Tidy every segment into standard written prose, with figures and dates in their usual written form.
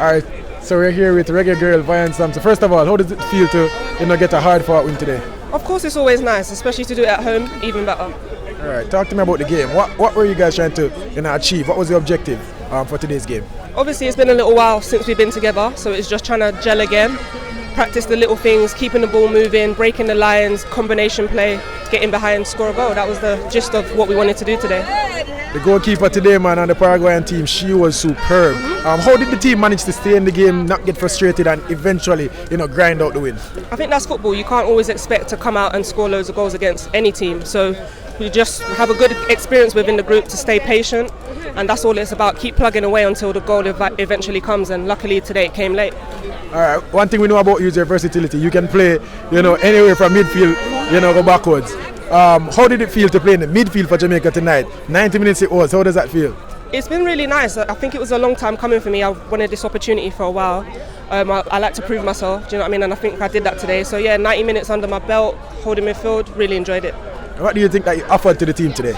Alright, so we're here with Reggae girl Vyan Sampson. First of all, how does it feel to get a hard fought win today? Of course it's always nice, especially to do it at home, even better. Alright, talk to me about the game. What were you guys trying to achieve? What was the objective for today's game? Obviously it's been a little while since we've been together, so it's just trying to gel again, practice the little things, keeping the ball moving, breaking the lines, combination play, getting behind, score a goal. That was the gist of what we wanted to do today. The goalkeeper today, man, on the Paraguayan team, she was superb. How did the team manage to stay in the game, not get frustrated, and eventually, grind out the win? I think that's football. You can't always expect to come out and score loads of goals against any team. So we just have a good experience within the group to stay patient, and that's all it's about. Keep plugging away until the goal eventually comes, and luckily today it came late. All right. One thing we know about you is your versatility. You can play, anywhere from midfield, go backwards. How did it feel to play in the midfield for Jamaica tonight? 90 minutes it was. How does that feel? It's been really nice. I think it was a long time coming for me. I wanted this opportunity for a while. I like to prove myself, do you know what I mean? And I think I did that today. So yeah, 90 minutes under my belt, holding midfield, really enjoyed it. What do you think that you offered to the team today?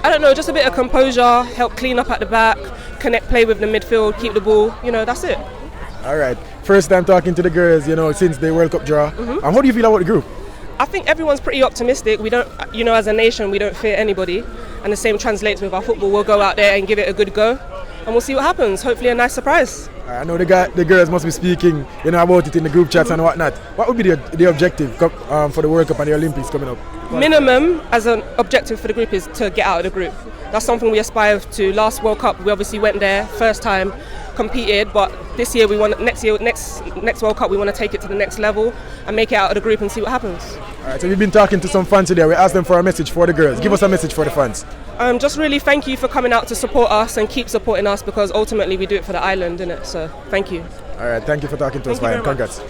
I don't know, just a bit of composure, help clean up at the back, connect play with the midfield, keep the ball, that's it. All right. First time talking to the girls, since the World Cup draw. How do you feel about the group? I think everyone's pretty optimistic. We don't, as a nation, we don't fear anybody. And the same translates with our football. We'll go out there and give it a good go. And we'll see what happens. Hopefully a nice surprise. I know the girls must be speaking, about it in the group chats and whatnot. What would be the objective for the World Cup and the Olympics coming up? Minimum as an objective for the group is to get out of the group. That's something we aspire to. Last World Cup, we obviously went there, first time, competed, but this year next World Cup we want to take it to the next level and make it out of the group and see what happens. Alright, so we've been talking to some fans today. We asked them for a message for the girls. Give us a message for the fans. Just really thank you for coming out to support us and keep supporting us, because ultimately we do it for the island, innit? So thank you. Alright, thank you for talking to us, Vyan. Congrats.